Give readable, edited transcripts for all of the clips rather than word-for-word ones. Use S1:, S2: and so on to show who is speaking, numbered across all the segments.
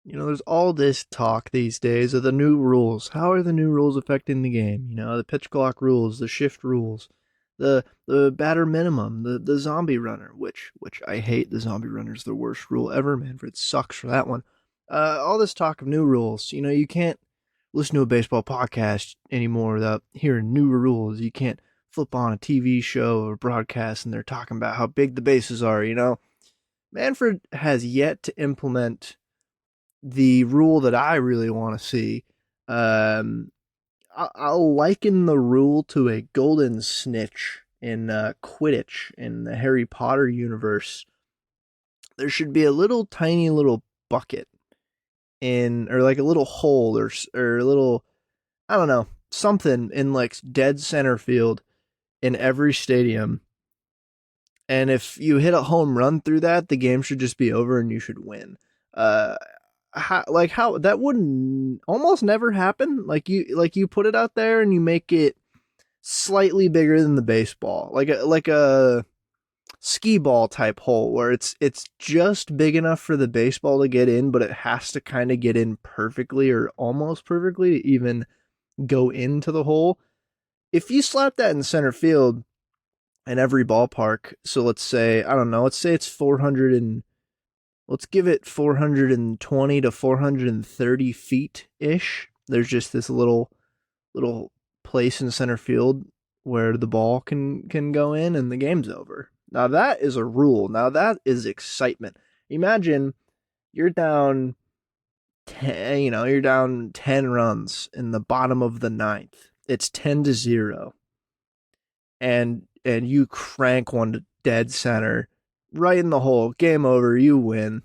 S1: There's all this talk these days of the new rules. How are the new rules affecting the game? The pitch clock rules, the shift rules, the batter minimum, the zombie runner, which I hate. The zombie runner is the worst rule ever. Manfred sucks for that one. All this talk of new rules. You can't listen to a baseball podcast anymore without hearing new rules. You can't flip on a TV show or broadcast and they're talking about how big the bases are. Manfred has yet to implement the rule that I really want to see. Um, I'll liken the rule to a golden snitch in Quidditch in the Harry Potter universe. There should be a little tiny little bucket or like a little hole or a little, I don't know, something in like dead center field in every stadium. And if you hit a home run through that, the game should just be over and you should win. Uh, how that wouldn't almost never happen. Like you put it out there and you make it slightly bigger than the baseball, like a skee ball type hole where it's just big enough for the baseball to get in, but it has to kind of get in perfectly or almost perfectly to even go into the hole. If you slap that in center field in every ballpark, so let's say, I don't know, let's say it's 400 and let's give it 420 to 430 feet ish. There's just this little place in center field where the ball can go in and the game's over. Now that is a rule. Now that is excitement. Imagine you're down 10, you're down 10 runs in the bottom of the ninth. It's 10-0. And you crank one to dead center right in the hole. Game over. You win.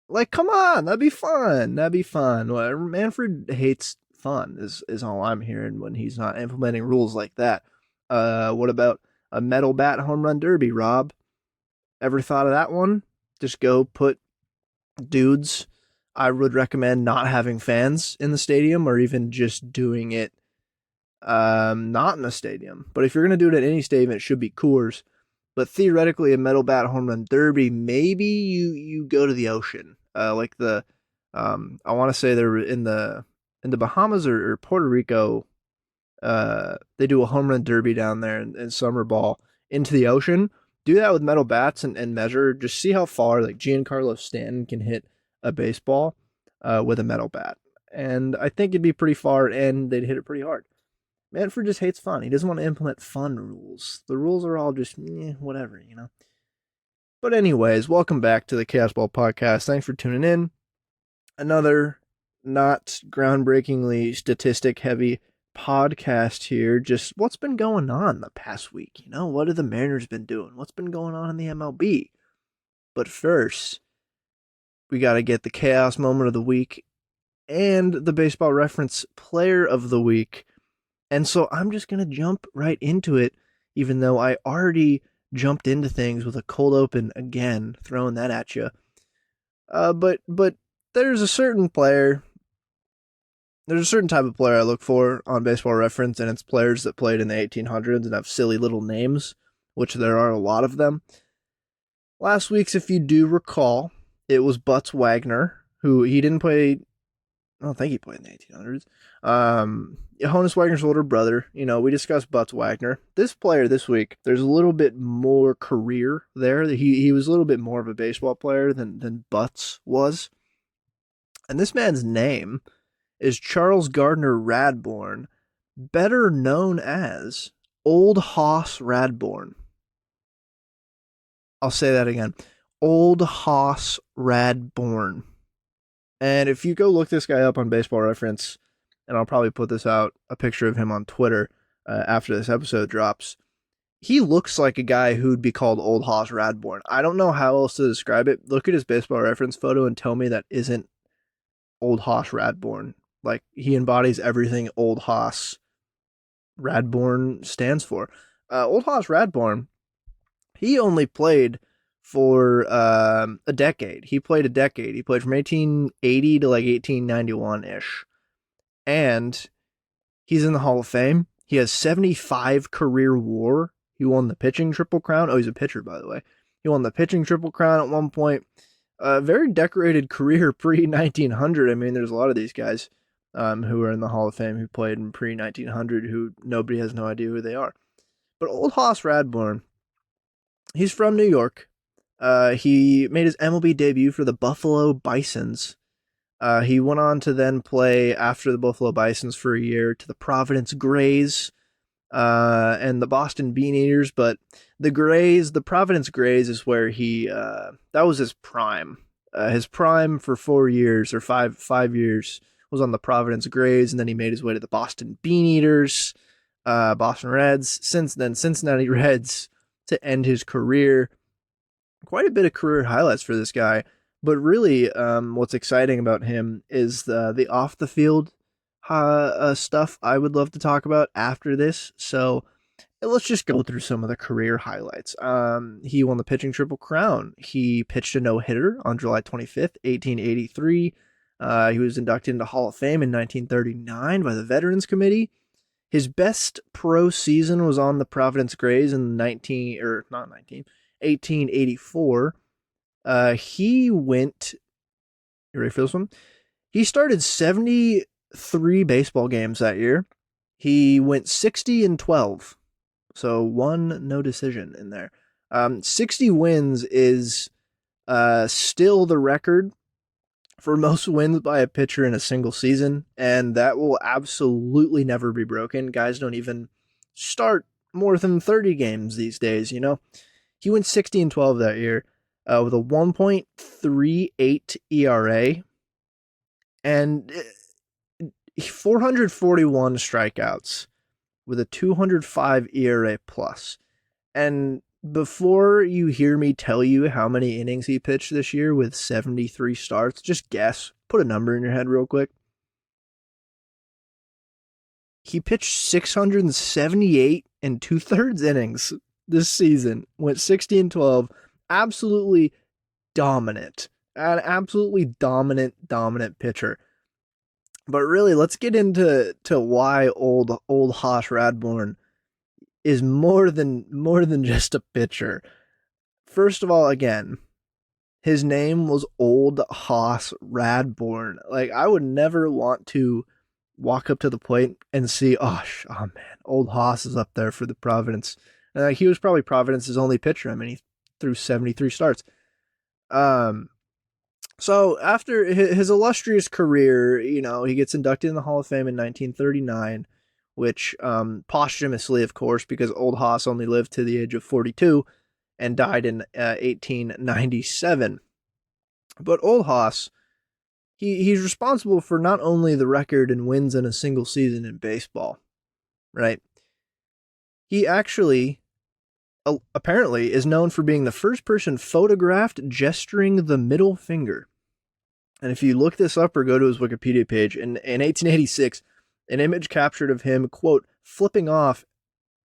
S1: Like, come on, that'd be fun. That'd be fun. Well, Manfred hates fun, is all I'm hearing when he's not implementing rules like that. What about a metal bat home run derby, Rob? Ever thought of that one? Just go put dudes. I would recommend not having fans in the stadium or even just doing it not in a stadium. But if you're going to do it at any stadium, it should be Coors. But theoretically, a metal bat home run derby, maybe you go to the ocean. Like I want to say they're in the Bahamas or Puerto Rico. They do a home run derby down there in summer ball into the ocean. Do that with metal bats and measure. Just see how far like Giancarlo Stanton can hit a baseball with a metal bat. And I think it'd be pretty far and they'd hit it pretty hard. Manfred just hates fun. He doesn't want to implement fun rules. The rules are all just whatever. But anyways, welcome back to the Chaos Ball Podcast. Thanks for tuning in. Another not groundbreakingly statistic heavy podcast here. Just what's been going on the past week? What have the Mariners been doing? What's been going on in the MLB? But first, we got to get the Chaos Moment of the Week and the Baseball Reference Player of the Week. And so I'm just going to jump right into it, even though I already jumped into things with a cold open again, throwing that at you. But there's a certain player, there's a certain type of player I look for on Baseball Reference, and it's players that played in the 1800s and have silly little names, which there are a lot of them. Last week's, if you do recall, it was Butts Wagner, who he didn't play. I don't think he played in the 1800s. Honus Wagner's older brother. We discussed Butts Wagner. This player this week, there's a little bit more career there. He was a little bit more of a baseball player than Butts was. And this man's name is Charles Gardner Radbourn, better known as Old Hoss Radbourn. I'll say that again. Old Hoss Radbourn. And if you go look this guy up on Baseball Reference, and I'll probably put this out, a picture of him on Twitter after this episode drops, he looks like a guy who'd be called Old Hoss Radbourn. I don't know how else to describe it. Look at his Baseball Reference photo and tell me that isn't Old Hoss Radbourn. Like, he embodies everything Old Hoss Radbourn stands for. Old Hoss Radbourn, he only played for a decade. He played a decade. He played from 1880 to like 1891-ish. And he's in the Hall of Fame. He has 75 career WAR. He won the pitching Triple Crown. Oh, he's a pitcher, by the way. He won the pitching Triple Crown at one point. A very decorated career pre 1900. I mean, there's a lot of these guys who are in the Hall of Fame who played in pre 1900 who nobody has no idea who they are. But old Hoss Radbourn, he's from New York. He made his MLB debut for the Buffalo Bisons. He went on to then play after the Buffalo Bisons for a year to the Providence Grays and the Boston Beaneaters. But the Providence Grays is where that was his prime. His prime for 4 years or five years was on the Providence Grays, and then he made his way to the Boston Beaneaters, Boston Reds, since then Cincinnati Reds to end his career. Quite a bit of career highlights for this guy, but really, what's exciting about him is the off the field stuff I would love to talk about after this. So let's just go through some of the career highlights. He won the pitching triple crown. He pitched a no hitter on July 25th, 1883. He was inducted into Hall of Fame in 1939 by the Veterans Committee. His best pro season was on the Providence Grays in 1884. He went. You ready for this one? He started 73 baseball games that year. He went 60-12. So one no decision in there. 60 wins is still the record for most wins by a pitcher in a single season, and that will absolutely never be broken. Guys don't even start more than 30 games these days, you know? He went 60-12 that year with a 1.38 ERA and 441 strikeouts with a 205 ERA plus. And before you hear me tell you how many innings he pitched this year with 73 starts, just guess. Put a number in your head real quick. He pitched 678 and 2/3 innings this season. Went 60-12. Absolutely dominant. An absolutely dominant pitcher. But really, let's get into why old Hoss Radbourn is more than just a pitcher. First of all, again, his name was Old Hoss Radbourn. Like, I would never want to walk up to the plate and see, oh man, Old Hoss is up there for the Providence. He was probably Providence's only pitcher. I mean, he threw 73 starts. So after his illustrious career, he gets inducted in the Hall of Fame in 1939, which posthumously, of course, because Old Hoss only lived to the age of 42 and died in 1897. But Old Hoss, he's responsible for not only the record in wins in a single season in baseball, right? He actually, apparently, is known for being the first person photographed gesturing the middle finger. And if you look this up or go to his Wikipedia page, in 1886, an image captured of him, quote, flipping off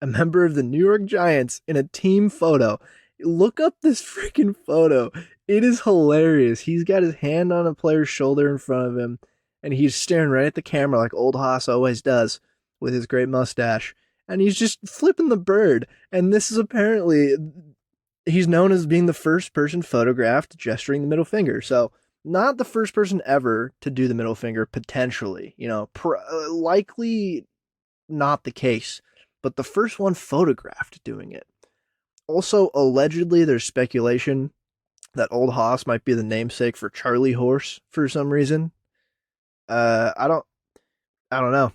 S1: a member of the New York Giants in a team photo. Look up this freaking photo. It is hilarious. He's got his hand on a player's shoulder in front of him, and he's staring right at the camera like Old Hoss always does with his great mustache. And he's just flipping the bird. And this is apparently, he's known as being the first person photographed gesturing the middle finger. So, not the first person ever to do the middle finger, potentially. Likely not the case, but the first one photographed doing it. Also, allegedly, there's speculation that Old Hoss might be the namesake for Charlie Horse for some reason. I don't know.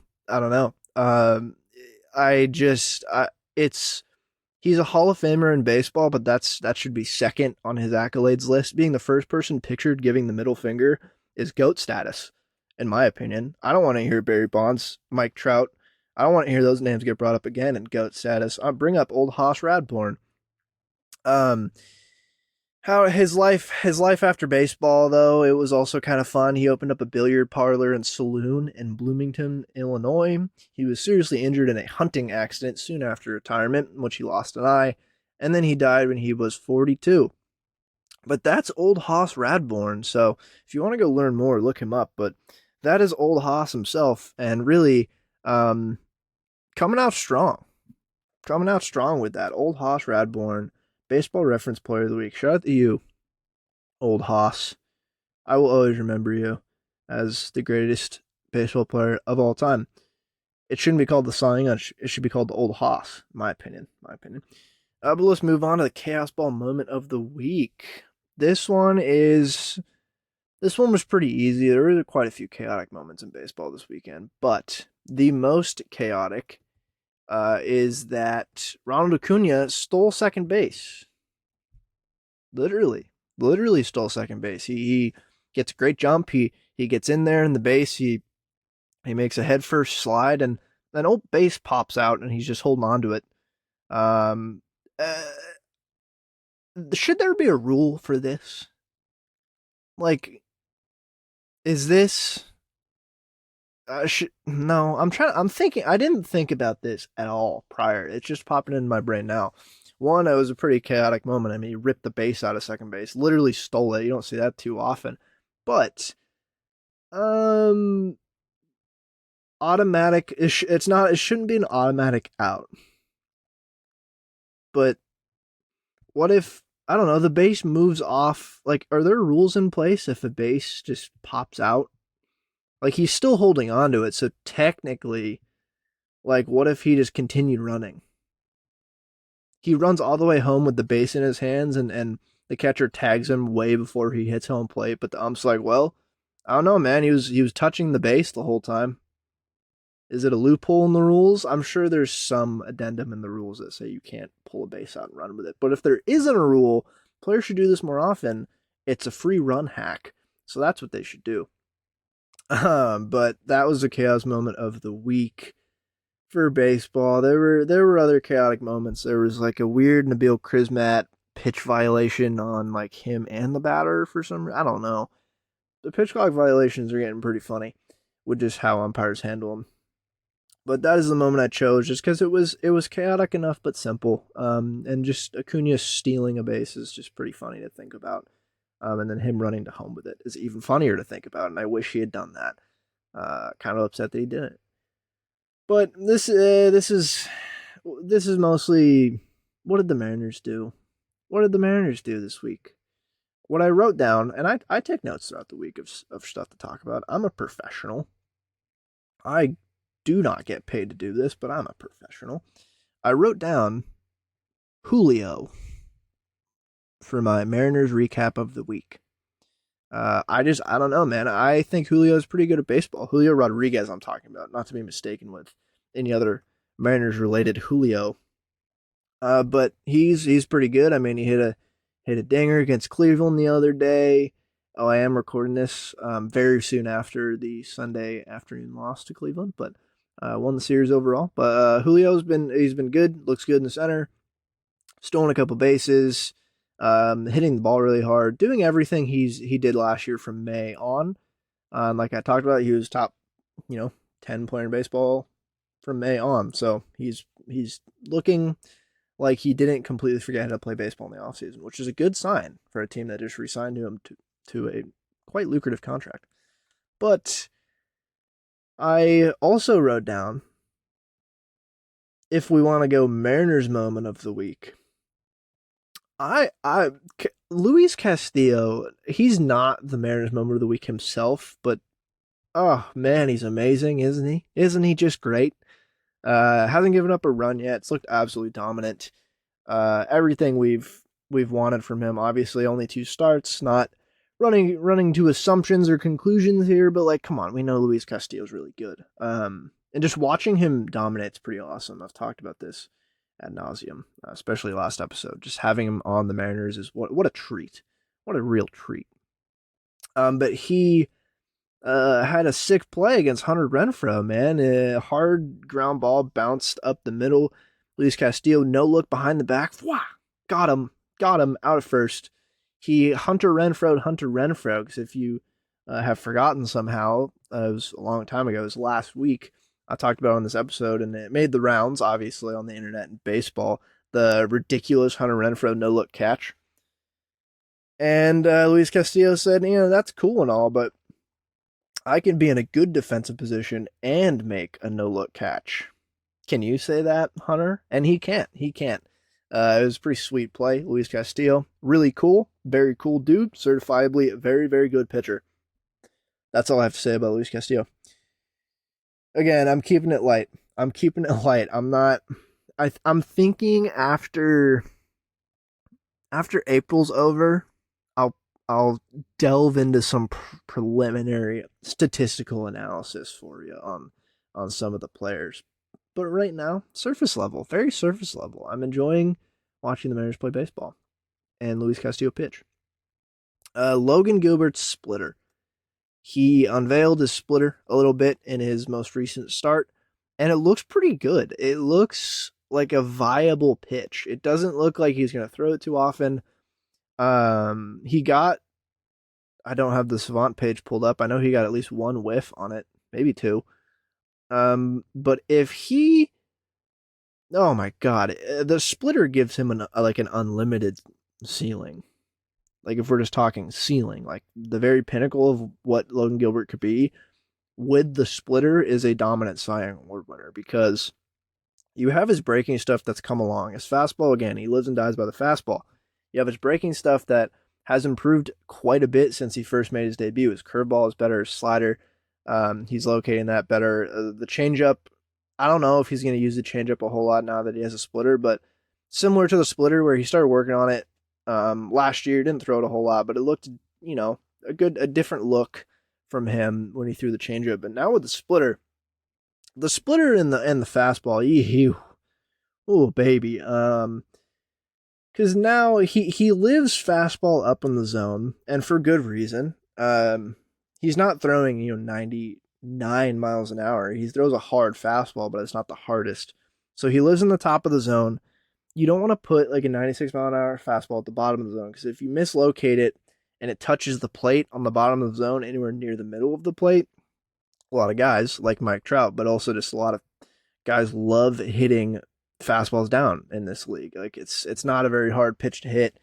S1: He's a Hall of Famer in baseball, but that should be second on his accolades list. Being the first person pictured giving the middle finger is GOAT status, in my opinion. I don't want to hear Barry Bonds, Mike Trout. I don't want to hear those names get brought up again in GOAT status. I'll bring up Old Hoss Radbourn. How his life after baseball, though, it was also kind of fun. He opened up a billiard parlor and saloon in Bloomington, Illinois. He was seriously injured in a hunting accident soon after retirement, in which he lost an eye, and then he died when he was 42. But that's Old Hoss Radbourn, so if you want to go learn more, look him up. But that is Old Hoss himself, and really coming out strong. Coming out strong with that. Old Hoss Radbourn, Baseball Reference Player of the Week. Shout out to you, old Haas. I will always remember you as the greatest baseball player of all time. It shouldn't be called the Cy Young. It should be called the old Haas. My opinion. My opinion. But let's move on to the Chaos Ball moment of the week. This one is this one was pretty easy. There were quite a few chaotic moments in baseball this weekend, but the most chaotic is that Ronald Acuna stole second base. Literally stole second base. He gets a great jump. He gets in there in the base. He makes a head first slide, and then old base pops out, and he's just holding on to it. Um, uh, should there be a rule for this? Like, is this? No, I'm thinking. I didn't think about this at all prior. It's just popping in my brain now. One, it was a pretty chaotic moment. I mean, he ripped the base out of second base, literally stole it. You don't see that too often. But, um, automatic. It's not. It shouldn't be an automatic out. But what if I don't know? The base moves off. Like, are there rules in place if a base just pops out? Like he's still holding on to it, so technically, like, what if he just continued running? He runs all the way home with the base in his hands, and the catcher tags him way before he hits home plate. But the ump's like, well, I don't know, man. He was touching the base the whole time. Is it a loophole in the rules? I'm sure there's some addendum in the rules that say you can't pull a base out and run with it. But if there isn't a rule, players should do this more often. It's a free run hack, so that's what they should do. But that was the chaos moment of the week for baseball. There were other chaotic moments. There was like a weird Nabil Krismat pitch violation on like him and the batter for some. I don't know. The pitch clock violations are getting pretty funny with just how umpires handle them. But that is the moment I chose, just because it was chaotic enough but simple. And just Acuna stealing a base is just pretty funny to think about. And then him running to home with it is even funnier to think about, and I wish he had done that. Kind of upset that he didn't. But this is mostly, what did the Mariners do? What did the Mariners do this week? What I wrote down, and I take notes throughout the week of stuff to talk about. I'm a professional. I do not get paid to do this, but I'm a professional. I wrote down Julio for my Mariners recap of the week. I don't know, man. I think Julio's pretty good at baseball. Julio Rodriguez, I'm talking about, not to be mistaken with any other Mariners related Julio. But he's pretty good. I mean, he hit a dinger against Cleveland the other day. Oh, I am recording this very soon after the Sunday afternoon loss to Cleveland, but won the series overall. But he's been good. Looks good in the center. Stolen a couple bases. Hitting the ball really hard, doing everything he did last year from May on. Like I talked about, he was top, 10 player in baseball from May on. So he's looking like he didn't completely forget how to play baseball in the offseason, which is a good sign for a team that just re-signed him to a quite lucrative contract. But I also wrote down, if we want to go Mariners moment of the week, Luis Castillo, he's not the Mariners moment of the week himself, but oh man, he's amazing, isn't he? Isn't he just great? Hasn't given up a run yet. It's looked absolutely dominant. Everything we've wanted from him. Obviously, only 2 starts. Not running to assumptions or conclusions here, but like, come on, we know Luis Castillo's really good. And just watching him dominate is pretty awesome. I've talked about this ad nauseum, especially last episode. Just having him on the Mariners is what a treat. What a real treat. But he had a sick play against Hunter Renfroe, man. A hard ground ball bounced up the middle. Luis Castillo, no look behind the back. Wah! Got him out of first. He Hunter Renfroe, because if you have forgotten somehow, it was a long time ago, it was last week, I talked about on this episode, and it made the rounds, obviously, on the internet and baseball, the ridiculous Hunter Renfroe no-look catch. And Luis Castillo said, that's cool and all, but I can be in a good defensive position and make a no-look catch. Can you say that, Hunter? And he can't. It was a pretty sweet play. Luis Castillo, really cool, very cool dude, certifiably very, very good pitcher. That's all I have to say about Luis Castillo. Again, I'm keeping it light. I'm keeping it light. I'm not. I'm thinking after April's over, I'll I'll delve into some preliminary statistical analysis for you on some of the players. But right now, surface level, very surface level. I'm enjoying watching the Mariners play baseball and Luis Castillo pitch. Logan Gilbert's splitter. He unveiled his splitter a little bit in his most recent start, and it looks pretty good. It looks like a viable pitch. It doesn't look like he's going to throw it too often. He got, I don't have the Savant page pulled up. I know he got at least one whiff on it, maybe two. But if he, oh my God, the splitter gives him like an unlimited ceiling. Like if we're just talking ceiling, like the very pinnacle of what Logan Gilbert could be with the splitter is a dominant Cy Young Award winner, because you have his breaking stuff that's come along. His fastball, again, he lives and dies by the fastball. You have his breaking stuff that has improved quite a bit since he first made his debut. His curveball is better, his slider, he's locating that better. The changeup, I don't know if he's going to use the changeup a whole lot now that he has a splitter, but similar to the splitter where he started working on it last year, didn't throw it a whole lot, but it looked, a different look from him when he threw the changeup. But now with the splitter and the fastball, oh baby, because now he lives fastball up in the zone, and for good reason. He's not throwing 99 miles an hour. He throws a hard fastball, but it's not the hardest. So he lives in the top of the zone. You don't want to put like a 96 mile an hour fastball at the bottom of the zone, because if you mislocate it and it touches the plate on the bottom of the zone anywhere near the middle of the plate, a lot of guys like Mike Trout, but also just a lot of guys love hitting fastballs down in this league. Like it's not a very hard pitch to hit,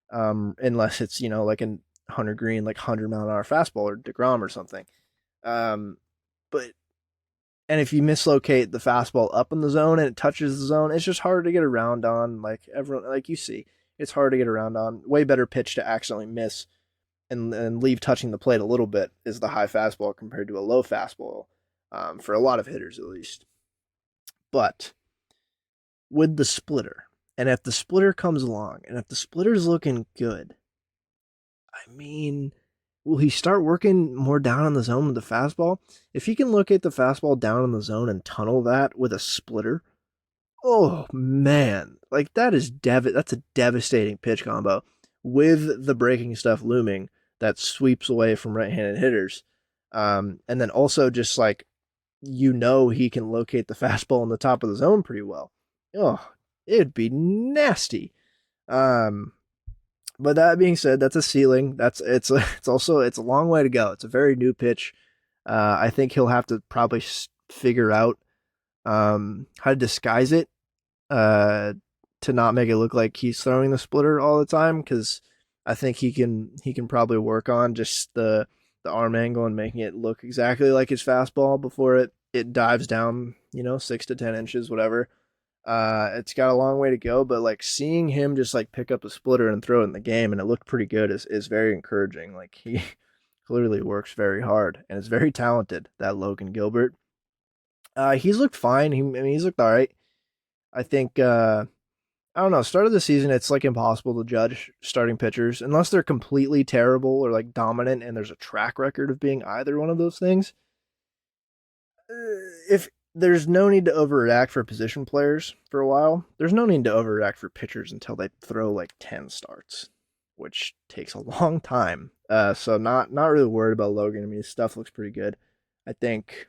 S1: unless it's like an Hunter Green like 100 mile an hour fastball or DeGrom or something. But and if you mislocate the fastball up in the zone and it touches the zone, it's just hard to get around on. Like everyone, like you see, it's hard to get around on. Way better pitch to accidentally miss and leave touching the plate a little bit is the high fastball compared to a low fastball, for a lot of hitters at least. But with the splitter, and if the splitter comes along, and if the splitter's looking good, I mean, will he start working more down on the zone with the fastball? If he can locate the fastball down in the zone and tunnel that with a splitter, oh man, like that's a devastating pitch combo with the breaking stuff looming that sweeps away from right-handed hitters. And then also just like he can locate the fastball in the top of the zone pretty well. Oh, it'd be nasty. But that being said, that's a ceiling. It's a long way to go. It's a very new pitch. I think he'll have to probably figure out how to disguise it, to not make it look like he's throwing the splitter all the time, because I think he can probably work on just the arm angle and making it look exactly like his fastball before it dives down 6 to 10 inches, whatever. It's got a long way to go, but like seeing him just like pick up a splitter and throw it in the game and it looked pretty good is very encouraging. Like he clearly works very hard and is very talented, that Logan Gilbert. He's looked fine. He's looked all right. I think I don't know. Start of the season, it's like impossible to judge starting pitchers unless they're completely terrible or like dominant, and there's a track record of being either one of those things. If there's no need to overreact for position players for a while, there's no need to overreact for pitchers until they throw like 10 starts, which takes a long time. So not really worried about Logan. I mean, his stuff looks pretty good. I think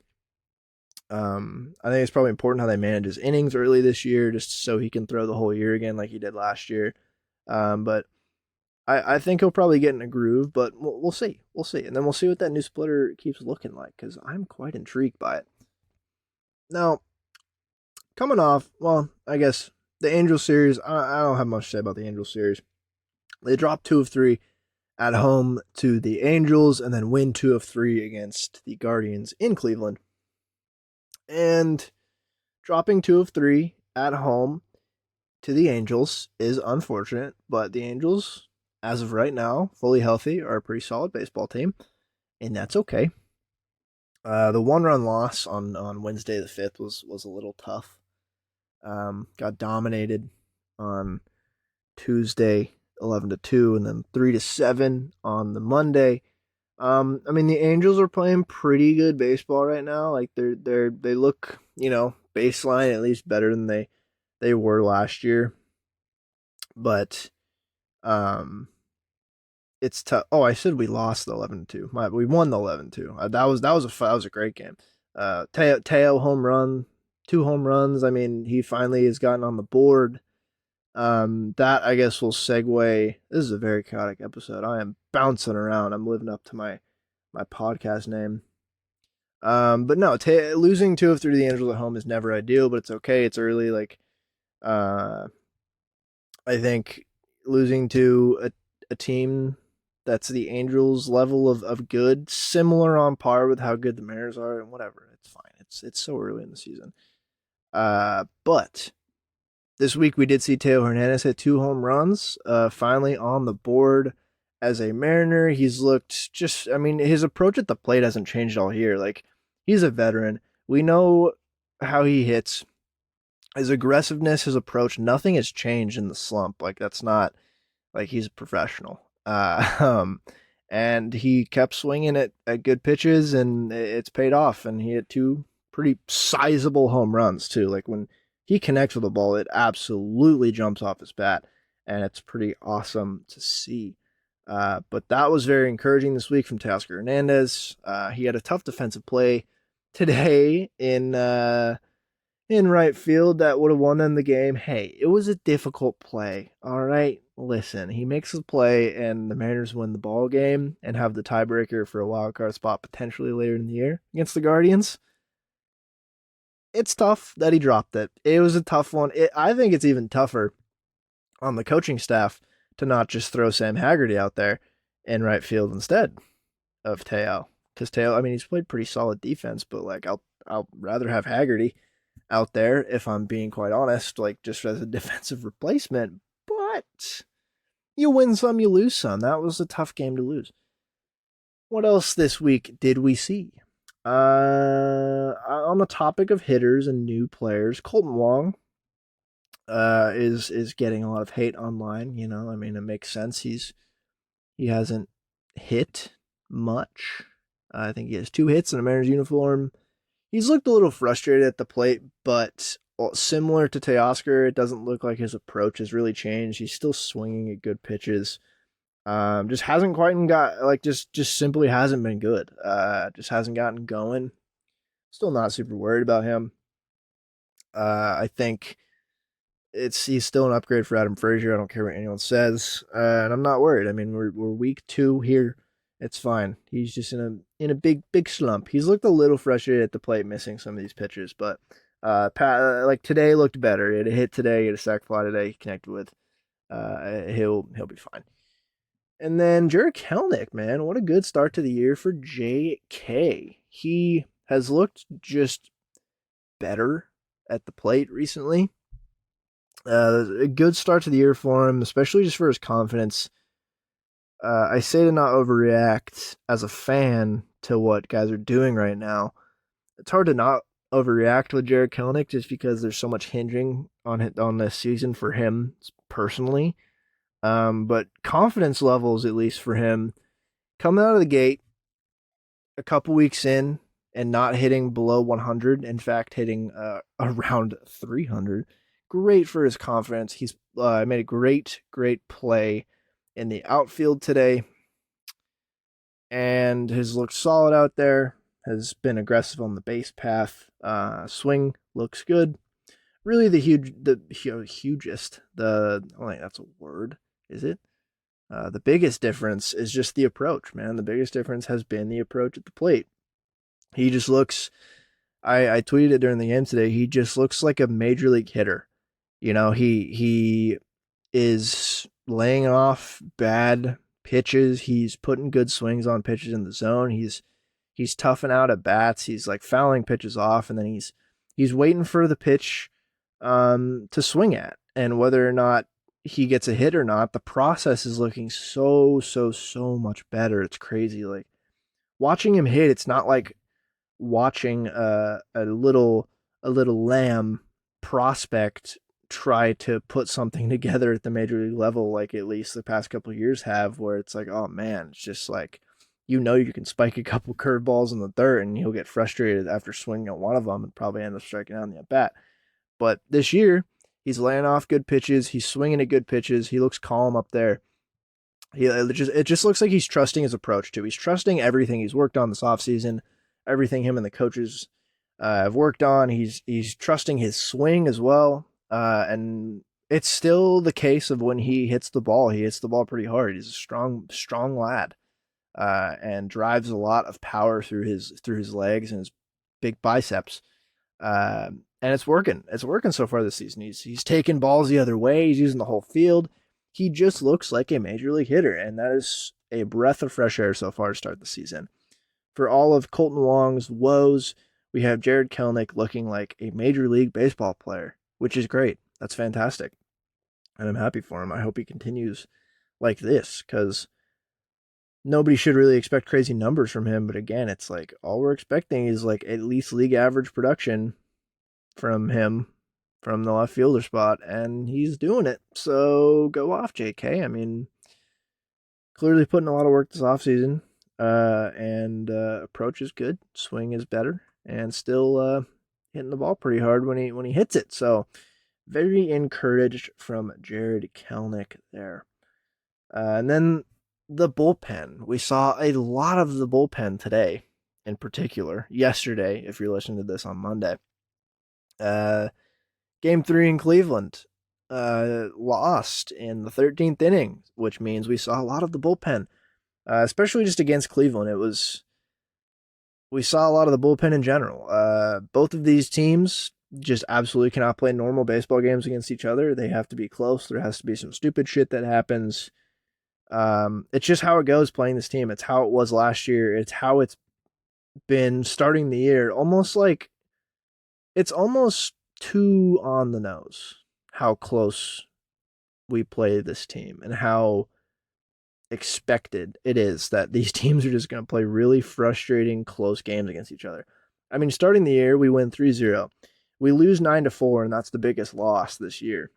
S1: it's probably important how they manage his innings early this year, just so he can throw the whole year again like he did last year. But I think he'll probably get in a groove, but we'll see. We'll see. And then we'll see what that new splitter keeps looking like, because I'm quite intrigued by it. Now, coming off, well, I guess the Angels series, I don't have much to say about the Angels series. They dropped 2 of 3 at home to the Angels and then win 2 of 3 against the Guardians in Cleveland. And dropping 2 of 3 at home to the Angels is unfortunate, but the Angels, as of right now, fully healthy, are a pretty solid baseball team, and that's okay. The one-run loss on Wednesday the 5th was a little tough. Got dominated on Tuesday 11-2, and then 3-7 on the Monday. I mean, the Angels are playing pretty good baseball right now. Like they look, baseline at least better than they were last year. But um, it's tough. Oh, I said we lost the 11-2. We won the 11-2. That was a great game. Teo home run, two home runs. I mean, he finally has gotten on the board. That I guess will segue. This is a very chaotic episode. I am bouncing around. I'm living up to my podcast name. But no, losing 2 of 3 to the Angels at home is never ideal, but it's okay. It's early. Like, uh, I think losing to a team that's the Angels' level of good, similar on par with how good the Mariners are, and whatever, it's fine. It's so early in the season. But this week we did see Teo Hernandez hit 2 home runs, finally on the board as a Mariner. He's looked just, I mean, his approach at the plate hasn't changed all year. Like, he's a veteran. We know how he hits. His aggressiveness, his approach, nothing has changed in the slump. Like, that's not, like, he's a professional. And he kept swinging at good pitches, and it's paid off. And he hit 2 pretty sizable home runs, too. Like, when he connects with the ball, it absolutely jumps off his bat, and it's pretty awesome to see. But that was very encouraging this week from Teoscar Hernandez. He had a tough defensive play today in right field that would have won them the game. Hey, it was a difficult play. All right, listen, he makes the play, and the Mariners win the ball game and have the tiebreaker for a wild card spot potentially later in the year against the Guardians. It's tough that he dropped it. It was a tough one. I think it's even tougher on the coaching staff to not just throw Sam Haggerty out there in right field instead of Teo. Because Teo, I mean, he's played pretty solid defense, but like I'll rather have Haggerty out there if I'm being quite honest, like just as a defensive replacement. But you win some, you lose some. That was a tough game to lose. What else this week did we see? On the topic of hitters and new players, Colton Wong is getting a lot of hate online. I mean, it makes sense. He hasn't hit much. I think he has 2 hits in a Mariners uniform. He's looked a little frustrated at the plate, but similar to Teoscar, it doesn't look like his approach has really changed. He's still swinging at good pitches. Just hasn't quite got, like, just simply hasn't been good. Just hasn't gotten going. Still not super worried about him. I think he's still an upgrade for Adam Frazier. I don't care what anyone says, and I'm not worried. I mean, we're week 2 here. It's fine. He's just in a big slump. He's looked a little frustrated at the plate, missing some of these pitches, but like today looked better. He had a hit today, he had a sac fly today. He connected with. He'll be fine. And then Jarred Kelenic, man, what a good start to the year for JK. He has looked just better at the plate recently. A good start to the year for him, especially just for his confidence. I say to not overreact as a fan to what guys are doing right now. It's hard to not overreact with Jarred Kelenic just because there's so much hinging on this season for him personally. But confidence levels, at least for him, coming out of the gate a couple weeks in and not hitting below 100, in fact, hitting around 300. Great for his confidence. He's made a great play in the outfield today and has looked solid out there, has been aggressive on the base path. Swing looks good. Really the hugest, I don't think that's a word, is it? The biggest difference is just the approach, man. The biggest difference has been the approach at the plate. He just looks, I tweeted it during the game today, he just looks like a major league hitter. He is laying off bad pitches. He's putting good swings on pitches in the zone. He's toughing out at bats. He's like fouling pitches off, and then he's waiting for the pitch to swing at. And whether or not he gets a hit or not, the process is looking so much better. It's crazy. Like watching him hit, it's not like watching a little lamb prospect try to put something together at the major league level, like at least the past couple of years have, where it's like, oh man, it's just like you can spike a couple curveballs in the dirt and he'll get frustrated after swinging on one of them and probably end up striking out in the at bat. But this year, he's laying off good pitches. He's swinging at good pitches. He looks calm up there. It just looks like he's trusting his approach too. He's trusting everything he's worked on this offseason, everything him and the coaches have worked on. He's trusting his swing as well, and it's still the case of when he hits the ball. He hits the ball pretty hard. He's a strong lad, and drives a lot of power through his legs and his big biceps. And it's working. It's working so far this season. He's taking balls the other way. He's using the whole field. He just looks like a major league hitter, and that is a breath of fresh air so far to start the season. For all of Colton Wong's woes, we have Jared Kelenic looking like a major league baseball player, which is great. That's fantastic, and I'm happy for him. I hope he continues like this because nobody should really expect crazy numbers from him. But again, it's like all we're expecting is like at least league average production from him from the left fielder spot, and he's doing it. So go off, JK. I mean, clearly putting a lot of work this offseason, and approach is good, swing is better, and still hitting the ball pretty hard when he hits it. So very encouraged from Jared Kelenic there. And then the bullpen. We saw a lot of the bullpen today, in particular. Yesterday, if you're listening to this on Monday. Game 3 in Cleveland, lost in the 13th inning, which means we saw a lot of the bullpen, especially just against Cleveland. We saw a lot of the bullpen in general. Both of these teams just absolutely cannot play normal baseball games against each other. They have to be close. There has to be some stupid shit that happens. It's just how it goes playing this team. It's how it was last year. It's how it's been starting the year. It's almost too on the nose how close we play this team and how expected it is that these teams are just going to play really frustrating close games against each other. I mean, starting the year, we win 3-0. We lose 9-4, and that's the biggest loss this year.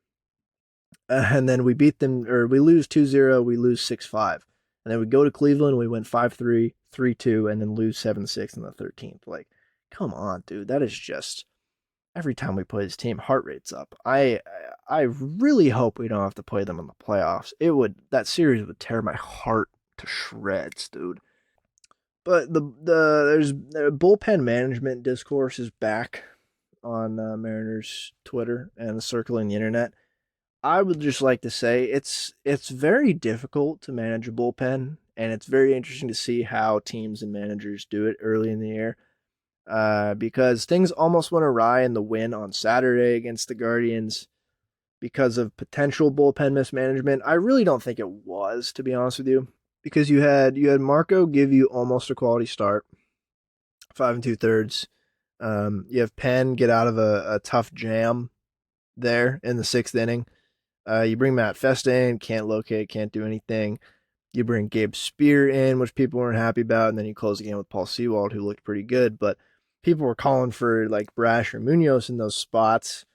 S1: And then we beat them, or we lose 2-0, we lose 6-5. And then we go to Cleveland, we win 5-3, 3-2, and then lose 7-6 in the 13th. Like, come on, dude. That is just every time we play this team, heart rate's up. I really hope we don't have to play them in the playoffs. That series would tear my heart to shreds, dude. But there's bullpen management discourse is back on Mariners Twitter and circling the internet. I would just like to say it's very difficult to manage a bullpen, and it's very interesting to see how teams and managers do it early in the year. Because things almost went awry in the win on Saturday against the Guardians because of potential bullpen mismanagement. I really don't think it was, to be honest with you, because you had Marco give you almost a quality start, 5 2/3. You have Penn get out of a tough jam there in the 6th inning. You bring Matt Festa in, can't locate, can't do anything. You bring Gabe Spear in, which people weren't happy about, and then you close the game with Paul Sewald, who looked pretty good, but people were calling for like Brash or Munoz in those spots.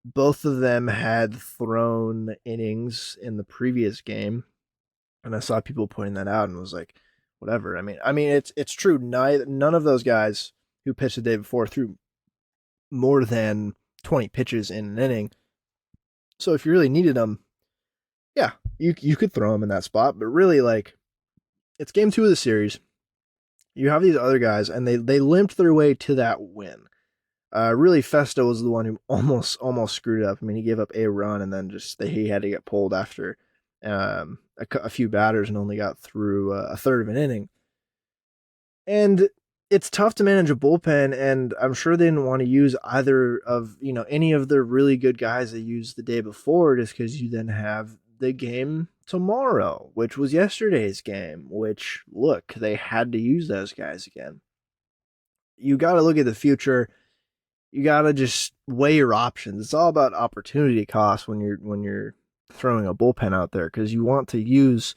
S1: Both of them had thrown innings in the previous game, and I saw people pointing that out and was like, whatever. I mean, it's true. None of those guys who pitched the day before threw more than 20 pitches in an inning. So if you really needed them, yeah, you could throw them in that spot. But really, like, it's game 2 of the series. You have these other guys, and they limped their way to that win. Really, Festa was the one who almost screwed up. I mean, he gave up a run, and then he had to get pulled after a few batters and only got through a third of an inning. And it's tough to manage a bullpen, and I'm sure they didn't want to use either of any of the really good guys they used the day before, just because you then have the game tomorrow, which was yesterday's game, which, look, they had to use those guys again. You got to look at the future. you gotta just weigh your options. It's all about opportunity cost when you're throwing a bullpen out there because you want to use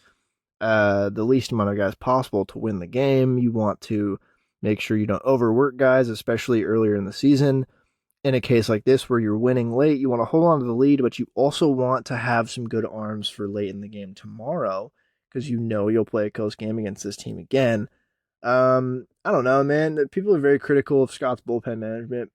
S1: the least amount of guys possible to win the game. You want to make sure you don't overwork guys, especially earlier in the season. In a case like this where you're winning late, you want to hold on to the lead, but you also want to have some good arms for late in the game tomorrow because you know you'll play a close game against this team again. I don't know, man. People are very critical of Scott's bullpen management.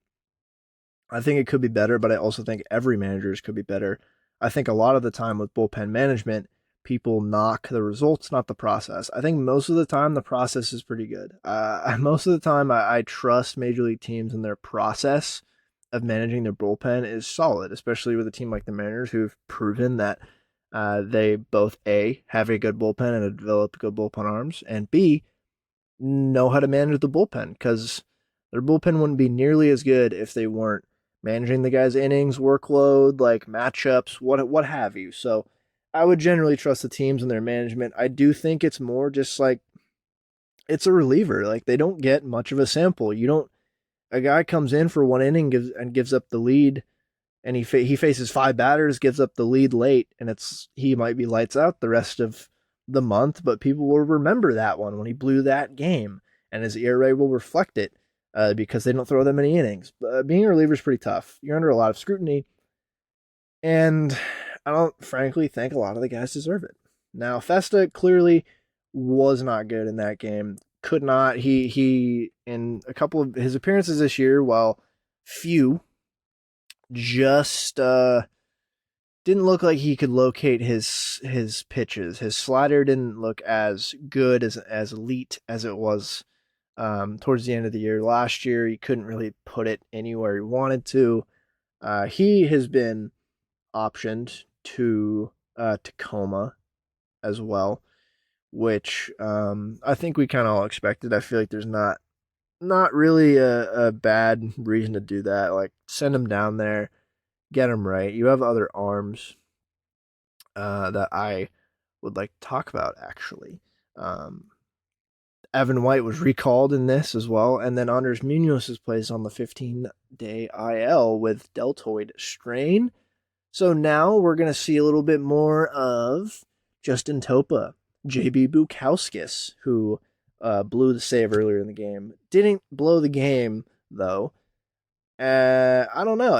S1: I think it could be better, but I also think every manager's could be better. I think a lot of the time with bullpen management, people knock the results, not the process. I think most of the time the process is pretty good. Most of the time, I trust major league teams and their process of managing their bullpen is solid, especially with a team like the Mariners who've proven that they both A, have a good bullpen and have developed good bullpen arms, and B, know how to manage the bullpen because their bullpen wouldn't be nearly as good if they weren't managing the guy's innings, workload, like matchups, what have you. So I would generally trust the teams and their management. I do think it's more just like it's a reliever. Like they don't get much of a sample. You don't a guy comes in for one inning gives up the lead and he faces five batters, gives up the lead late, and he might be lights out the rest of the month, but people will remember that one when he blew that game, and his ERA will reflect it because they don't throw that many innings. Being a reliever is pretty tough. You're under a lot of scrutiny, and I don't frankly think a lot of the guys deserve it. Now, Festa clearly was not good in that game. Could not. He in a couple of his appearances this year, while few, just didn't look like he could locate his pitches. His slider didn't look as good as elite as it was towards the end of the year. Last year, he couldn't really put it anywhere he wanted to. He has been optioned to Tacoma as well, which I think we kind of all expected. I feel like there's not really a bad reason to do that. Like send him down there, get him right. You have other arms that I would like to talk about actually. Um, Evan White was recalled in this as well, and then Andres Munoz is placed on the 15-day IL with deltoid strain. So now we're going to see a little bit more of Justin Topa, JB Bukowskis, who blew the save earlier in the game. Didn't blow the game, though. I don't know.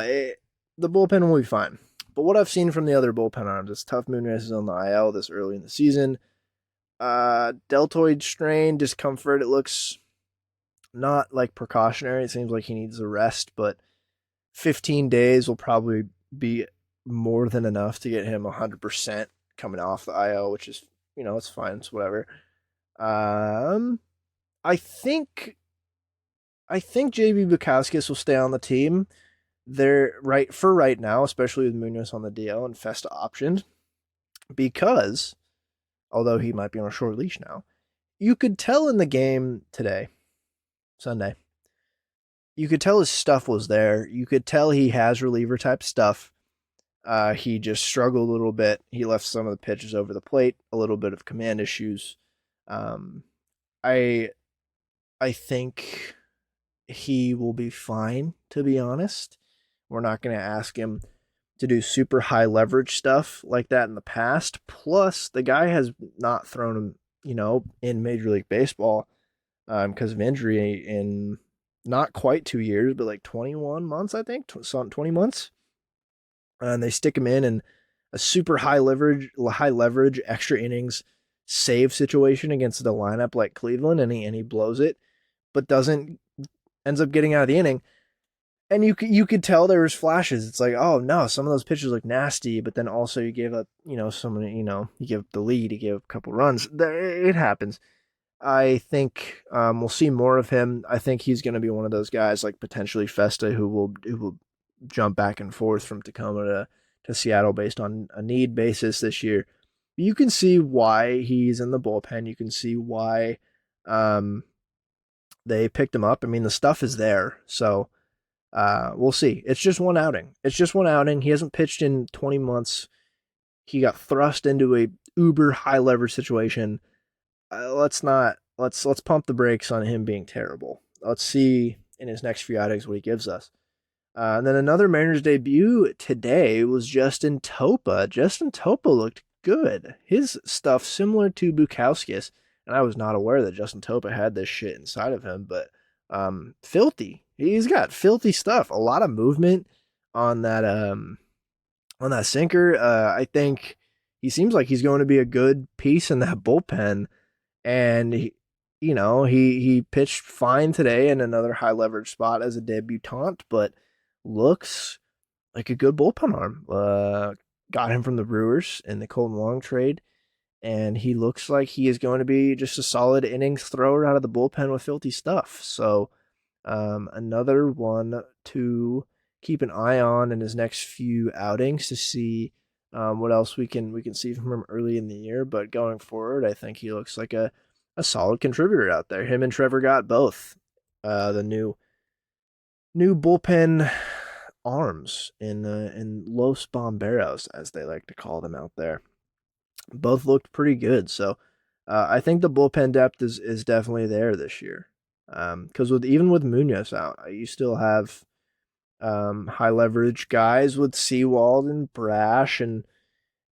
S1: The bullpen will be fine. But what I've seen from the other bullpen arms, it's tough. Moonrise is on the IL this early in the season. Deltoid strain, discomfort. It looks not like precautionary. It seems like he needs a rest, but 15 days will probably be more than enough to get him 100% coming off the IL, which is, it's fine. It's whatever. I think JB Bukowskis will stay on the team. They're right now, especially with Munoz on the DL and Festa optioned, because although he might be on a short leash now, you could tell in the game today, Sunday, you could tell his stuff was there. You could tell he has reliever type stuff. He just struggled a little bit. He left some of the pitches over the plate, a little bit of command issues. I think he will be fine, to be honest. We're not going to ask him to do super high leverage stuff like that in the past. Plus, the guy has not thrown him, in Major League Baseball because of injury in not quite 2 years, but like 21 months, I think, 20 months. And they stick him in a super high leverage, extra innings save situation against the lineup like Cleveland, and he blows it, but ends up getting out of the inning. And you could tell there was flashes. It's like, oh no, some of those pitches look nasty, but then also you gave up, you gave up the lead, you gave up a couple runs. It happens. I think we'll see more of him. I think he's going to be one of those guys like potentially Festa who will jump back and forth from Tacoma to Seattle based on a need basis this year. You can see why he's in the bullpen. You can see why they picked him up. I mean, the stuff is there. So we'll see. It's just one outing. He hasn't pitched in 20 months. He got thrust into a uber high leverage situation. Let's pump the brakes on him being terrible. Let's see in his next few outings what he gives us. And then another Mariners debut today was Justin Topa. Justin Topa looked good. His stuff similar to Bukowskis, and I was not aware that Justin Topa had this shit inside of him, but filthy. He's got filthy stuff. A lot of movement on that sinker. I think he seems like he's going to be a good piece in that bullpen, and he pitched fine today in another high leverage spot as a debutant, but looks like a good bullpen arm. Got him from the Brewers in the Colton Wong trade, and he looks like he is going to be just a solid innings thrower out of the bullpen with filthy stuff. So another one to keep an eye on in his next few outings to see what else we can see from him early in the year. But going forward, I think he looks like a solid contributor out there. Him and Trevor got both the new bullpen arms in Los Bomberos, as they like to call them out there. Both looked pretty good. So I think the bullpen depth is definitely there this year. Because even with Munoz out, you still have high leverage guys with Seawald and Brash and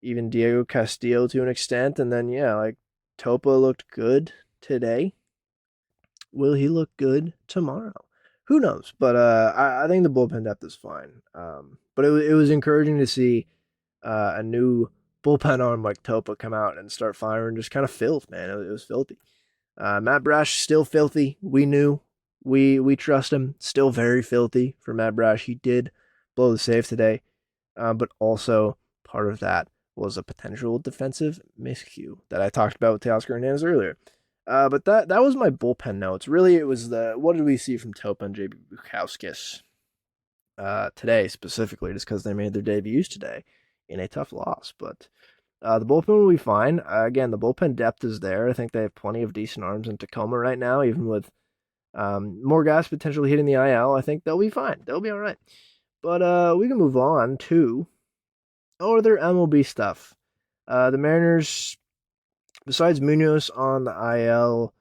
S1: even Diego Castillo to an extent. And then, yeah, like Topa looked good today. Will he look good tomorrow? Who knows? But I think the bullpen depth is fine. But it was encouraging to see a new bullpen arm like Topa come out and start firing just kind of filth, man. It was filthy. Matt Brash still filthy. We knew. We trust him. Still very filthy for Matt Brash. He did blow the save today, but also part of that was a potential defensive miscue that I talked about with Teoscar Hernandez earlier. But that was my bullpen notes. Really, it was what did we see from Topa and JB Bukowskis today specifically, just because they made their debuts today in a tough loss. But the bullpen will be fine. Again, the bullpen depth is there. I think they have plenty of decent arms in Tacoma right now, even with more guys potentially hitting the IL. I think they'll be fine. They'll be all right. But we can move on to other MLB stuff. The Mariners, besides Munoz on the IL,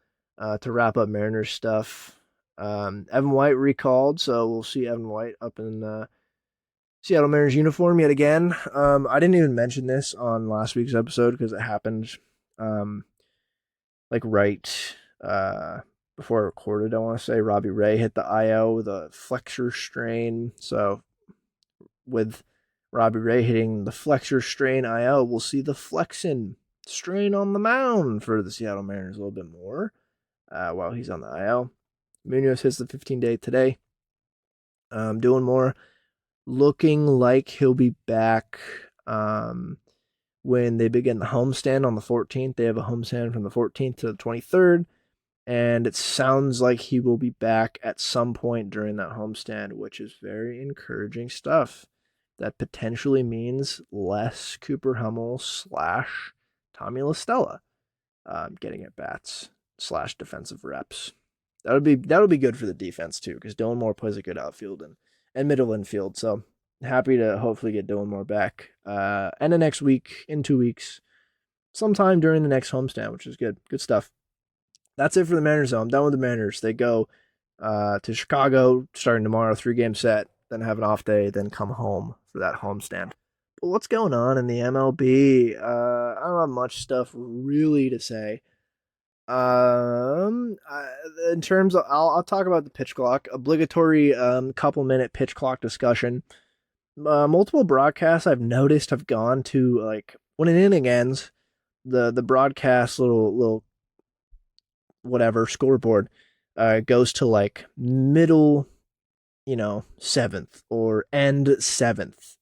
S1: to wrap up Mariners stuff, Evan White recalled, so we'll see Evan White up in Seattle Mariners uniform yet again. I didn't even mention this on last week's episode because it happened like right before I recorded. I want to say Robbie Ray hit the IL with a flexor strain. So with Robbie Ray hitting the flexor strain IL, we'll see the flexin strain on the mound for the Seattle Mariners a little bit more while he's on the IL. Munoz hits the 15-day today. Doing more. Looking like he'll be back when they begin the homestand on the 14th. They have a homestand from the 14th to the 23rd, and it sounds like he will be back at some point during that homestand, which is very encouraging stuff. That potentially means less Cooper Hummel / Tommy La Stella getting at bats / defensive reps. That'll be good for the defense too, because Dylan Moore plays a good outfield and middle infield. So happy to hopefully get Dylan Moore back. And the next week, in 2 weeks, sometime during the next homestand, which is good. Good stuff. That's it for the Mariners, though. I'm done with the Mariners. They go to Chicago starting tomorrow, 3-game set, then have an off day, then come home for that homestand. But what's going on in the MLB? I don't have much stuff really to say. In terms of, I'll talk about the pitch clock. Obligatory couple-minute pitch clock discussion. Multiple broadcasts I've noticed have gone to, like, when an inning ends, the broadcast little whatever scoreboard goes to like middle, seventh or end seventh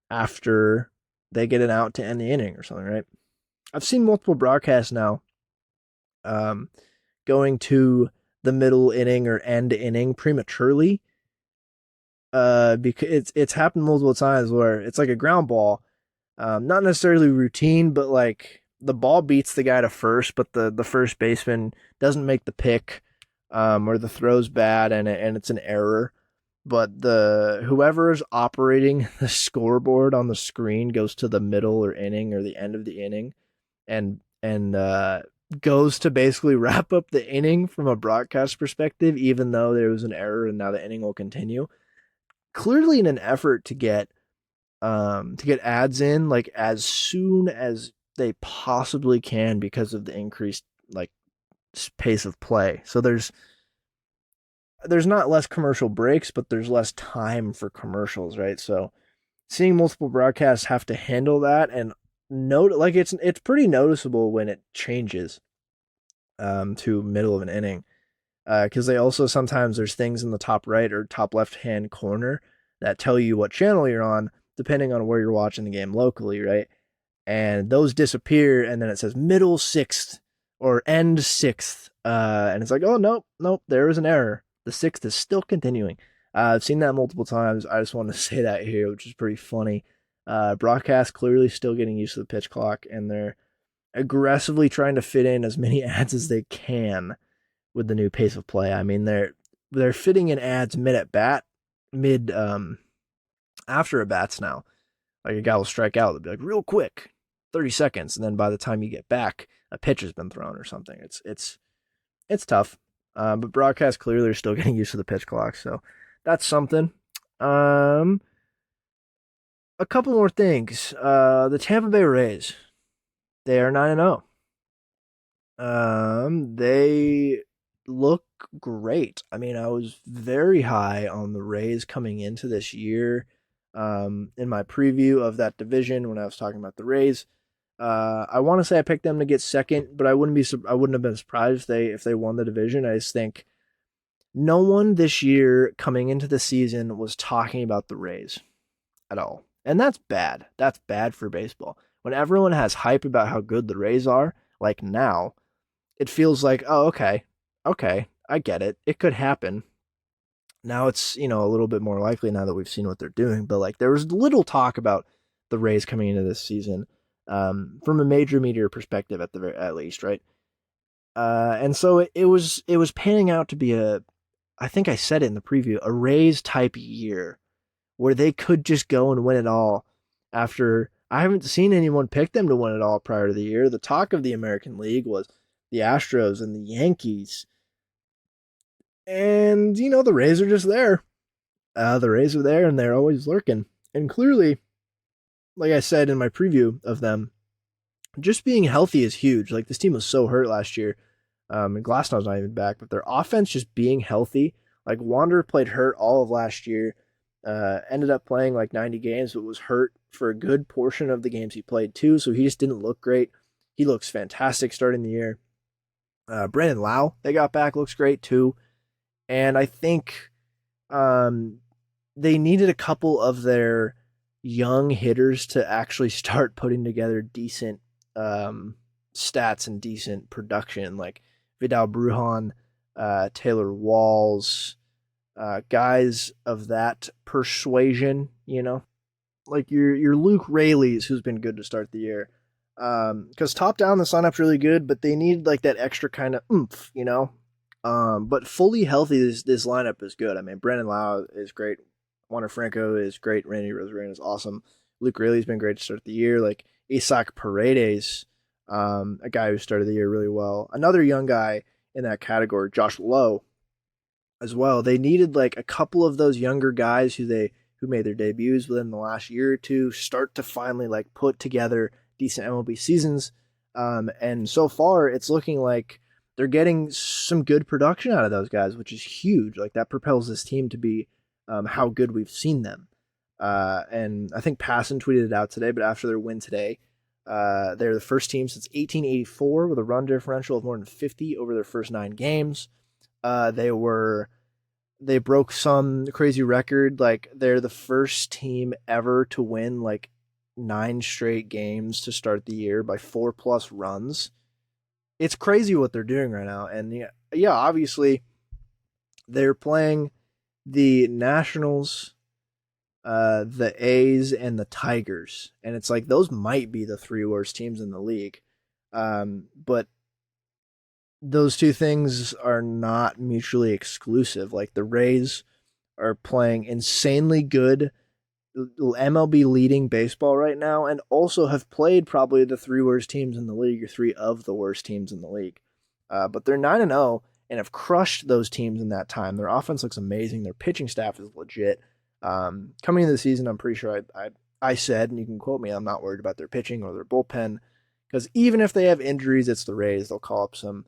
S1: after they get an out to end the inning or something, right? I've seen multiple broadcasts now going to the middle inning or end inning prematurely because it's happened multiple times where it's like a ground ball, not necessarily routine, but like the ball beats the guy to first, but the first baseman doesn't make the pick, or the throw's bad and it's an error. But the whoever is operating the scoreboard on the screen goes to the middle or inning or the end of the inning, and goes to basically wrap up the inning from a broadcast perspective, even though there was an error and now the inning will continue. clearly in an effort to get ads in like as soon as they possibly can because of the increased like pace of play. So there's not less commercial breaks, but there's less time for commercials, right? So seeing multiple broadcasts have to handle that and note like it's pretty noticeable when it changes to middle of an inning because they also sometimes there's things in the top right or top left hand corner that tell you what channel you're on depending on where you're watching the game locally, right? And those disappear, and then it says middle sixth or end sixth, and it's like, oh nope, there is an error. The sixth is still continuing. I've seen that multiple times. I just want to say that here, which is pretty funny. Broadcast clearly still getting used to the pitch clock, and they're aggressively trying to fit in as many ads as they can with the new pace of play. I mean, they're fitting in ads mid at bat, mid after at bats now. Like a guy will strike out, they'll be like real quick, 30 seconds, and then by the time you get back, a pitch has been thrown or something. It's tough, but broadcast clearly are still getting used to the pitch clock, so that's something. A couple more things. The Tampa Bay Rays, they are 9-0. They look great. I mean, I was very high on the Rays coming into this year. In my preview of that division when I was talking about the Rays, I want to say I picked them to get second, but I wouldn't have been surprised if they won the division. I just think no one this year coming into the season was talking about the Rays at all, and that's bad. That's bad for baseball. When everyone has hype about how good the Rays are, like now, it feels like, oh, okay, I get it. It could happen. Now it's, a little bit more likely now that we've seen what they're doing, but like there was little talk about the Rays coming into this season from a major media perspective at least, right? And so it was panning out to be I think I said it in the preview, a Rays type year where they could just go and win it all after I haven't seen anyone pick them to win it all prior to the year. The talk of the American League was the Astros and the Yankees. And, the Rays are just there. The Rays are there and they're always lurking. And clearly, like I said in my preview of them, just being healthy is huge. Like this team was so hurt last year. And Glasnow's not even back, but their offense just being healthy. Like Wander played hurt all of last year. Ended up playing like 90 games, but was hurt for a good portion of the games he played too. So he just didn't look great. He looks fantastic starting the year. Brandon Lau, they got back, looks great too. And I think they needed a couple of their young hitters to actually start putting together decent stats and decent production, like Vidal Brujan, Taylor Walls, guys of that persuasion, like your Luke Rayleighs, who's been good to start the year. Because top down the lineup's really good, but they need like that extra kind of oomph, But fully healthy, this lineup is good. I mean, Brandon Lau is great. Wander Franco is great. Randy Rosarena is awesome. Luke Rayleigh's been great to start the year. Like Isaac Paredes, a guy who started the year really well. Another young guy in that category, Josh Lowe, as well. They needed like a couple of those younger guys who made their debuts within the last year or two start to finally like put together decent MLB seasons. And so far, it's looking like they're getting some good production out of those guys, which is huge. Like that propels this team to be how good we've seen them. And I think Passan tweeted it out today, but after their win today, they're the first team since 1884 with a run differential of more than 50 over their first 9 games. They broke some crazy record. Like they're the first team ever to win like 9 straight games to start the year by 4+ runs. It's crazy what they're doing right now. And yeah, obviously they're playing the Nationals, the A's, and the Tigers. And it's like those might be the 3 worst teams in the league. But those two things are not mutually exclusive. Like the Rays are playing insanely good MLB leading baseball right now and also have played probably the 3 worst teams in the league or 3 of the worst teams in the league. But they're 9-0 and have crushed those teams in that time. Their offense looks amazing. Their pitching staff is legit. Coming into the season, I'm pretty sure I said, and you can quote me, I'm not worried about their pitching or their bullpen because even if they have injuries, it's the Rays. They'll call up some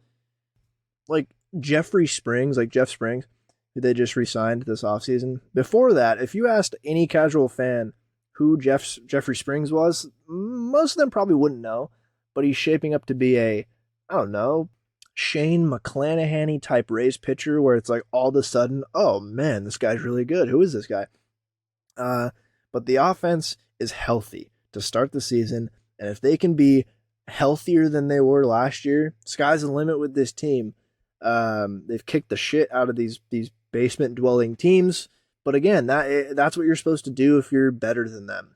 S1: like Jeff Springs, who they just re-signed this offseason. Before that, if you asked any casual fan who Jeffrey Springs was, most of them probably wouldn't know. But he's shaping up to be I don't know, Shane McClanahan type Rays pitcher, where it's like all of a sudden, oh man, this guy's really good. Who is this guy? Uh, but the offense is healthy to start the season, and if they can be healthier than they were last year, sky's the limit with this team. They've kicked the shit out of these basement dwelling teams, but again, that's what you're supposed to do if you're better than them.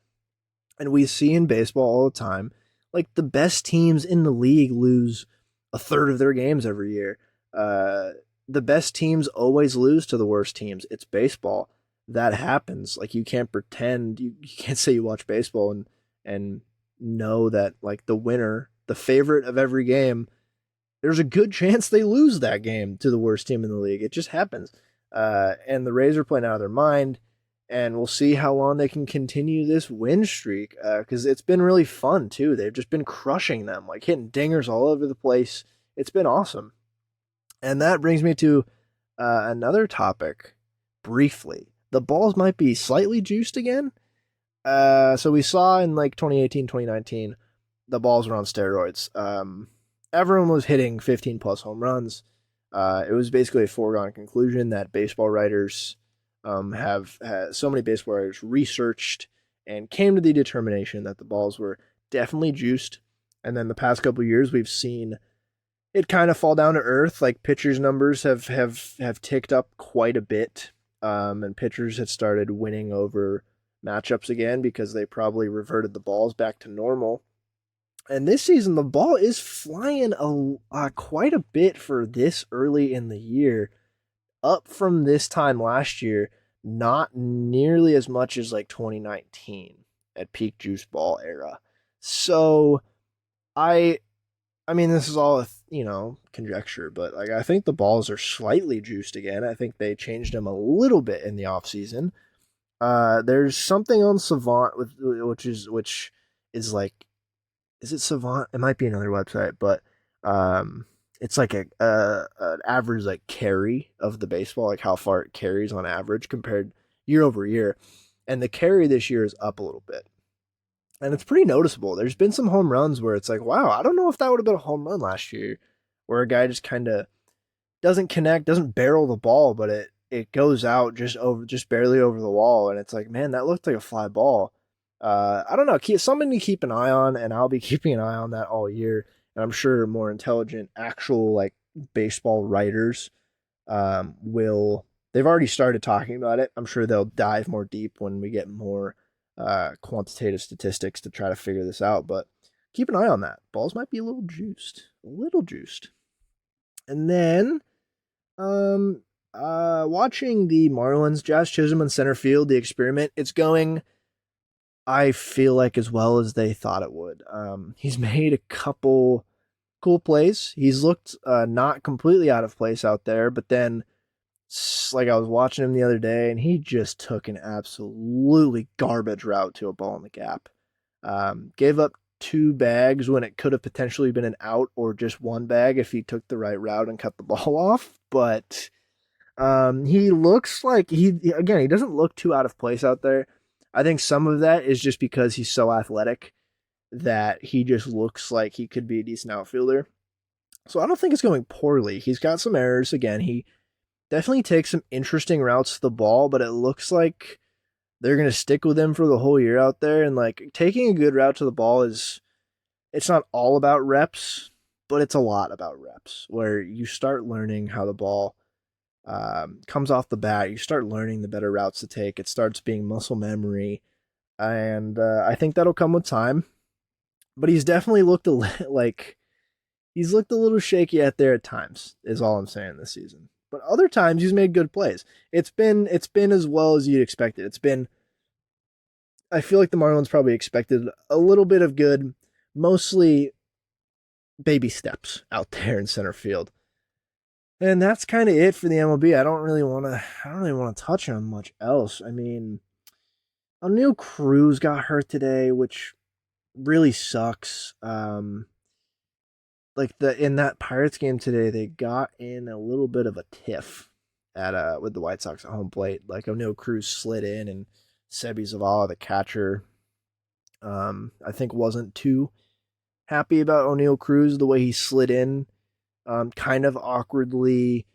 S1: And we see in baseball all the time, like the best teams in the league lose a third of their games every year. The best teams always lose to the worst teams. It's baseball. That happens. Like you can't pretend, you can't say you watch baseball and know that like the winner, the favorite of every game, there's a good chance they lose that game to the worst team in the league. It just happens. And the Rays are playing out of their mind, and we'll see how long they can continue this win streak because it's been really fun too. They've just been crushing them, like hitting dingers all over the place. It's been awesome. And that brings me to another topic briefly. The balls might be slightly juiced again. So we saw in like 2018, 2019, the balls were on steroids. Everyone was hitting 15 plus home runs. It was basically a foregone conclusion that baseball writers so many baseball writers researched and came to the determination that the balls were definitely juiced. And then the past couple of years, we've seen it kind of fall down to earth. Like pitchers' numbers have ticked up quite a bit, and pitchers had started winning over matchups again because they probably reverted the balls back to normal. And this season, the ball is flying quite a bit for this early in the year, up from this time last year, not nearly as much as like 2019 at peak juice ball era. So I mean, this is all conjecture, but like I think the balls are slightly juiced again. I think they changed them a little bit in the offseason. There's something on Savant which is like, is it Savant? It might be another website, but it's like an average like carry of the baseball, like how far it carries on average compared year over year, and the carry this year is up a little bit. And it's pretty noticeable. There's been some home runs where it's like, wow, I don't know if that would have been a home run last year, where a guy just kind of doesn't connect, doesn't barrel the ball, but it goes out just barely over the wall, and it's like, man, that looked like a fly ball. I don't know, something to keep an eye on, and I'll be keeping an eye on that all year. And I'm sure more intelligent, actual like baseball writers will. They've already started talking about it. I'm sure they'll dive more deep when we get more quantitative statistics to try to figure this out, but keep an eye on that. Balls might be a little juiced. And then watching the Marlins, Josh Chisholm in center field, the experiment, it's going, I feel like, as well as they thought it would. He's made a couple cool plays. He's looked not completely out of place out there, but then like I was watching him the other day, and he just took an absolutely garbage route to a ball in the gap. Gave up 2 bags when it could have potentially been an out, or just 1 bag if he took the right route and cut the ball off. But he looks like he doesn't look too out of place out there. I think some of that is just because he's so athletic that he just looks like he could be a decent outfielder. So I don't think it's going poorly. He's got some errors. Again, he definitely takes some interesting routes to the ball, but it looks like they're going to stick with him for the whole year out there. And like taking a good route to the ball it's not all about reps, but it's a lot about reps, where you start learning how the ball comes off the bat. You start learning the better routes to take. It starts being muscle memory. And I think that'll come with time. But he's definitely looked he's looked a little shaky out there at times, is all I'm saying this season. But other times he's made good plays. It's been as well as you'd expect it. I feel like the Marlins probably expected a little bit of good, mostly baby steps out there in center field. And that's kind of it for the MLB. I don't really want to touch on much else. I mean, O'Neal Cruz got hurt today, which really sucks. Like the in that Pirates game today, they got in a little bit of a tiff at with the White Sox at home plate. Like O'Neal Cruz slid in, and Sebi Zavala, the catcher, I think wasn't too happy about O'Neal Cruz the way he slid in, kind of awkwardly,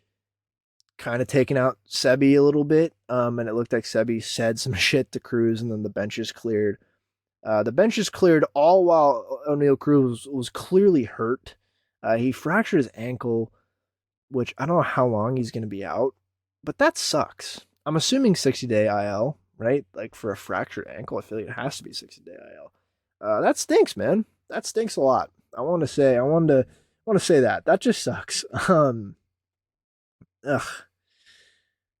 S1: kind of taking out Sebi a little bit. And it looked like Sebi said some shit to Cruz, and then the benches cleared. The benches cleared all while O'Neal Cruz was clearly hurt. He fractured his ankle, which I don't know how long he's going to be out, but that sucks. I'm assuming 60-day IL, right? Like for a fractured ankle, I feel like it has to be 60-day IL. That stinks, man. That stinks a lot. I want to say that. That just sucks. Ugh.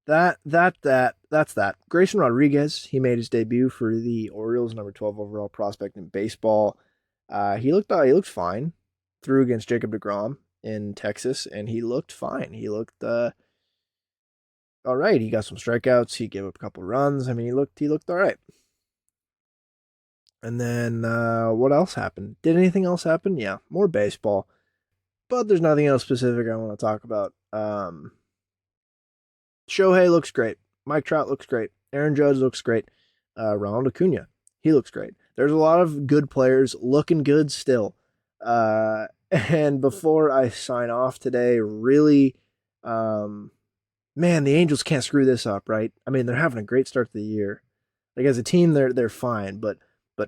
S1: That's that. Grayson Rodriguez, he made his debut for the Orioles, number 12 overall prospect in baseball. He looked fine. Threw against Jacob DeGrom in Texas, and he looked fine. He looked all right. He got some strikeouts. He gave up a couple runs. I mean, he looked all right. And then what else happened? Did anything else happen? Yeah, more baseball. But there's nothing else specific I want to talk about. Shohei looks great. Mike Trout looks great. Aaron Judge looks great. Ronald Acuna, he looks great. There's a lot of good players looking good still. And before I sign off today, really, man, the Angels can't screw this up, right? I mean, they're having a great start to the year. Like as a team, they're fine, but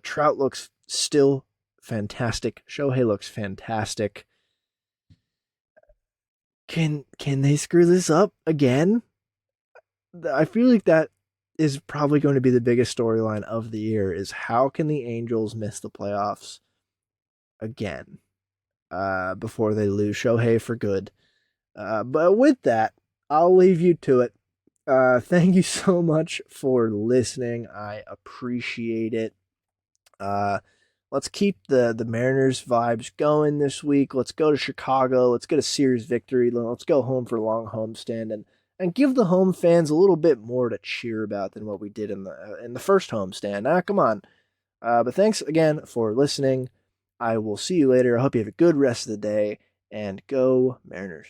S1: Trout looks still fantastic. Shohei looks fantastic. Can they screw this up again? I feel like that is probably going to be the biggest storyline of the year is how can the Angels miss the playoffs again before they lose Shohei for good. But with that, I'll leave you to it. Thank you so much for listening. I appreciate it. Uh, let's keep the Mariners vibes going this week. Let's go to Chicago. Let's get a series victory. Let's go home for a long homestand and give the home fans a little bit more to cheer about than what we did in the first homestand. Come on. But thanks again for listening. I will see you later. I hope you have a good rest of the day, and go Mariners.